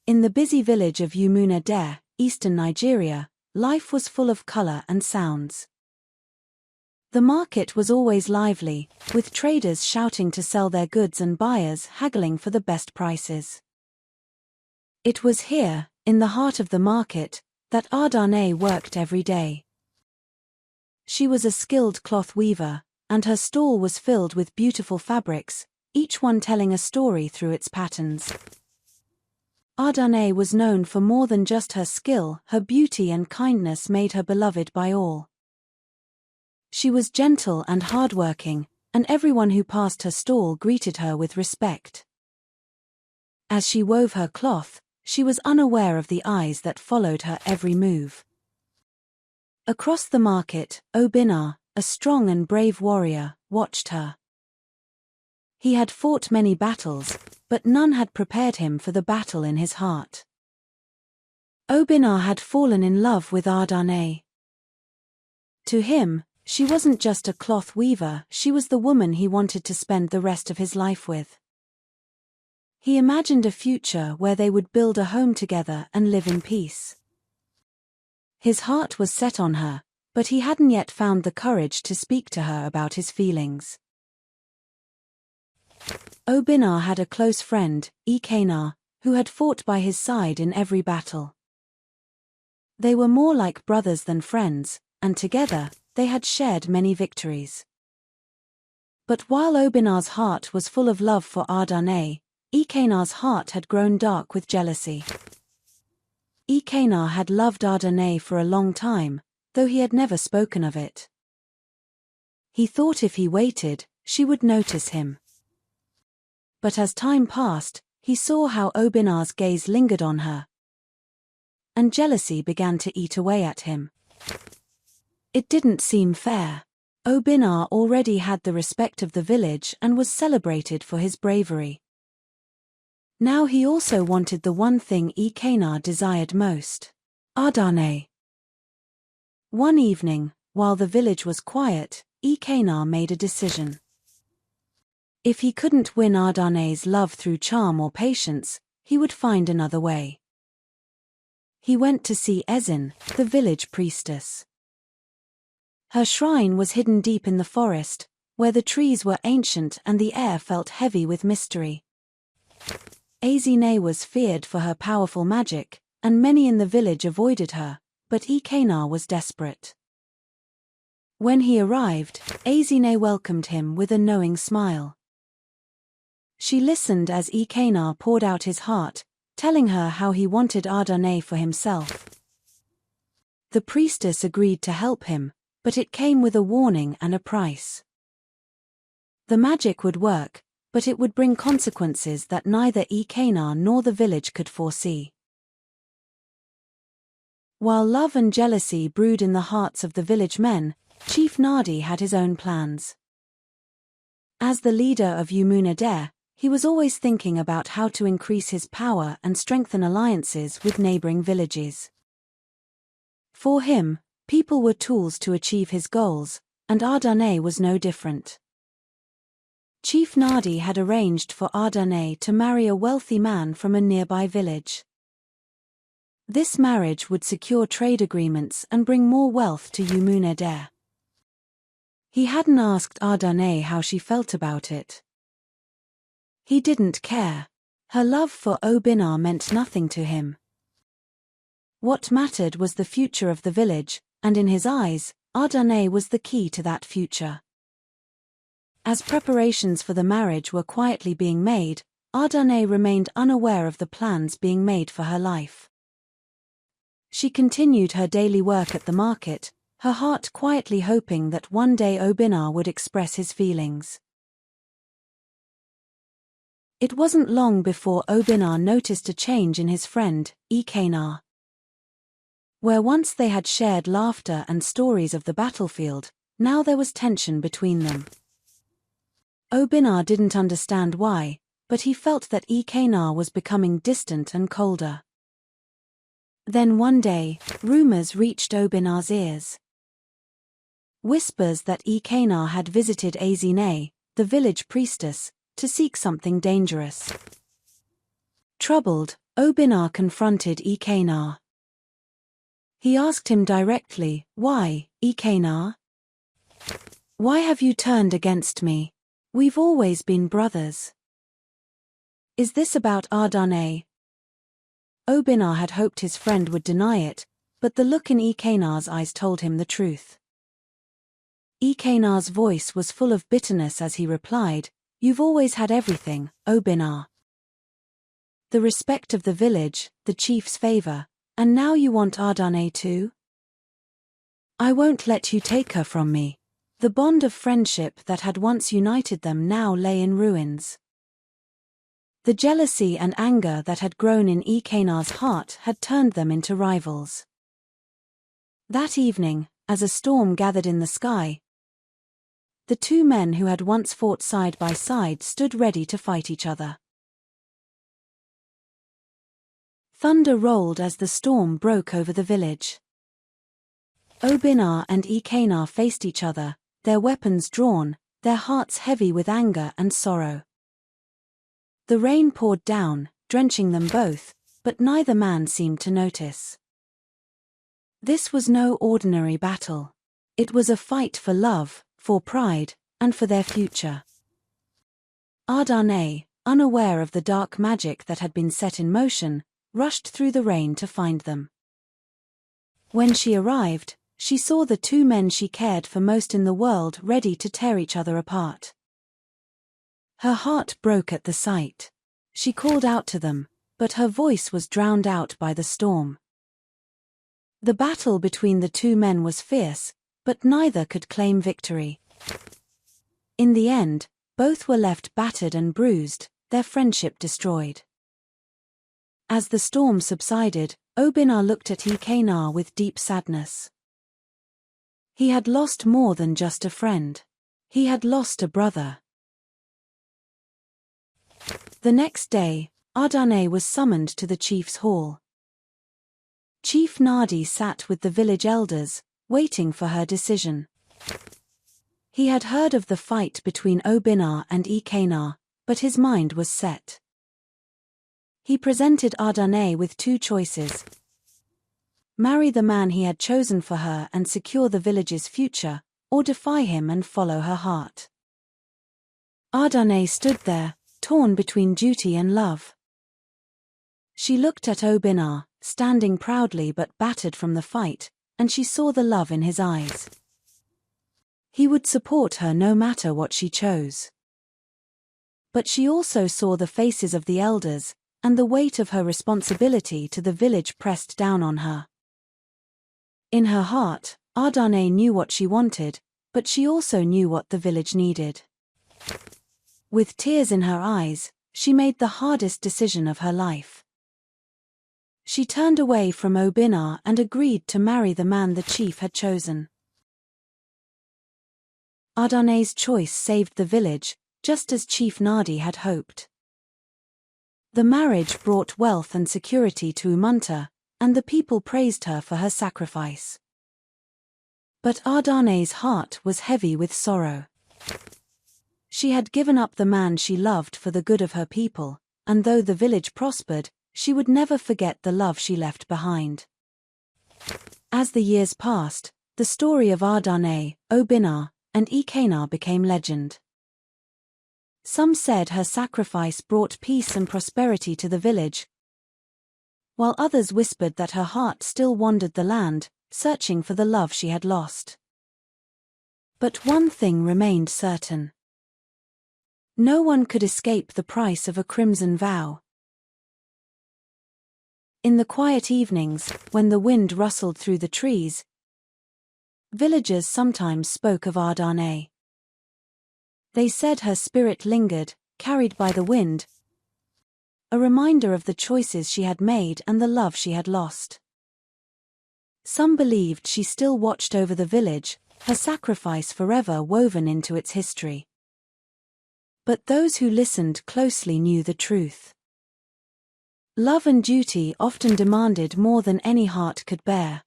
In the busy village of Ultimatum, eastern Nigeria, life was full of color and sounds. The market was always lively, with traders shouting to sell their goods and buyers haggling for the best prices. It was here, in the heart of the market, that Adanna worked every day. She was a skilled cloth weaver, and her stall was filled with beautiful fabrics, each one telling a story through its patterns. Adanna was known for more than just her skill. Her beauty and kindness made her beloved by all. She was gentle and hardworking, and everyone who passed her stall greeted her with respect. As she wove her cloth, she was unaware of the eyes that followed her every move. Across the market, Obinna, a strong and brave warrior, watched her. He had fought many battles, but none had prepared him for the battle in his heart. Obinna had fallen in love with Adanna. To him, she wasn't just a cloth weaver, she was the woman he wanted to spend the rest of his life with. He imagined a future where they would build a home together and live in peace. His heart was set on her, but he hadn't yet found the courage to speak to her about his feelings. Obinna had a close friend, Ikenna, who had fought by his side in every battle. They were more like brothers than friends, and together, they had shared many victories. But while Obinna's heart was full of love for Adanna, Ikenna's heart had grown dark with jealousy. Ikenna had loved Adanna for a long time, though he had never spoken of it. He thought if he waited, she would notice him. But as time passed, he saw how Obinna's gaze lingered on her, and jealousy began to eat away at him. It didn't seem fair. Obinna already had the respect of the village and was celebrated for his bravery. Now he also wanted the one thing Ikenna desired most: Adanna. One evening, while the village was quiet, Ikenna made a decision. If he couldn't win Adanna's love through charm or patience, he would find another way. He went to see Ezinne, the village priestess. Her shrine was hidden deep in the forest, where the trees were ancient and the air felt heavy with mystery. Ezinne was feared for her powerful magic, and many in the village avoided her, but Ikenna was desperate. When he arrived, Ezinne welcomed him with a knowing smile. She listened as Ikenna poured out his heart, telling her how he wanted Adanna for himself. The priestess agreed to help him, but it came with a warning and a price. The magic would work, but it would bring consequences that neither Ikenna nor the village could foresee. While love and jealousy brewed in the hearts of the village men, Chief Nadi had his own plans. As the leader of Ultimatum, he was always thinking about how to increase his power and strengthen alliances with neighboring villages. For him, people were tools to achieve his goals, and Adanna was no different. Chief Nadi had arranged for Adanna to marry a wealthy man from a nearby village. This marriage would secure trade agreements and bring more wealth to Ultimatum. He hadn't asked Adanna how she felt about it. He didn't care. Her love for Obinna meant nothing to him. What mattered was the future of the village, and in his eyes, Adanna was the key to that future. As preparations for the marriage were quietly being made, Adanna remained unaware of the plans being made for her life. She continued her daily work at the market, her heart quietly hoping that one day Obinna would express his feelings. It wasn't long before Obinna noticed a change in his friend, Ikenna. Where once they had shared laughter and stories of the battlefield, now there was tension between them. Obinna didn't understand why, but he felt that Ikenna was becoming distant and colder. Then one day, rumors reached Obinna's ears. Whispers that Ikenna had visited Ezinne, the village priestess, to seek something dangerous. Troubled, Obinna confronted Ikenna. He asked him directly, "Why, Ikenna? Why have you turned against me? We've always been brothers. Is this about Adanna?" Obinna had hoped his friend would deny it, but the look in Ikenna's eyes told him the truth. Ikenna's voice was full of bitterness as he replied, "You've always had everything, Obinna. The respect of the village, the chief's favor, and now you want Adanna too? I won't let you take her from me." The bond of friendship that had once united them now lay in ruins. The jealousy and anger that had grown in Ikenna's heart had turned them into rivals. That evening, as a storm gathered in the sky, the two men who had once fought side by side stood ready to fight each other. Thunder rolled as the storm broke over the village. Obinna and Ikenna faced each other, their weapons drawn, their hearts heavy with anger and sorrow. The rain poured down, drenching them both, but neither man seemed to notice. This was no ordinary battle. It was a fight for love, for pride, and for their future. Adanna, unaware of the dark magic that had been set in motion, rushed through the rain to find them. When she arrived, she saw the two men she cared for most in the world ready to tear each other apart. Her heart broke at the sight. She called out to them, but her voice was drowned out by the storm. The battle between the two men was fierce, but neither could claim victory. In the end, both were left battered and bruised, their friendship destroyed. As the storm subsided, Obinna looked at Ikenna with deep sadness. He had lost more than just a friend. He had lost a brother. The next day, Adanna was summoned to the chief's hall. Chief Nadi sat with the village elders, waiting for her decision. He had heard of the fight between Obinna and Ikenna, but his mind was set. He presented Adanna with two choices: marry the man he had chosen for her and secure the village's future, or defy him and follow her heart. Adanna stood there, torn between duty and love. She looked at Obinna, standing proudly but battered from the fight, and she saw the love in his eyes. He would support her no matter what she chose. But she also saw the faces of the elders, and the weight of her responsibility to the village pressed down on her. In her heart, Adanna knew what she wanted, but she also knew what the village needed. With tears in her eyes, she made the hardest decision of her life. She turned away from Obinna and agreed to marry the man the chief had chosen. Adanna's choice saved the village, just as Chief Nadi had hoped. The marriage brought wealth and security to Umunta, and the people praised her for her sacrifice. But Adanna's heart was heavy with sorrow. She had given up the man she loved for the good of her people, and though the village prospered, she would never forget the love she left behind. As the years passed, the story of Adanna, Obinna, and Ikenna became legend. Some said her sacrifice brought peace and prosperity to the village, while others whispered that her heart still wandered the land, searching for the love she had lost. But one thing remained certain. No one could escape the price of a crimson vow. In the quiet evenings, when the wind rustled through the trees, villagers sometimes spoke of Adanna. They said her spirit lingered, carried by the wind, a reminder of the choices she had made and the love she had lost. Some believed she still watched over the village, her sacrifice forever woven into its history. But those who listened closely knew the truth. Love and duty often demanded more than any heart could bear.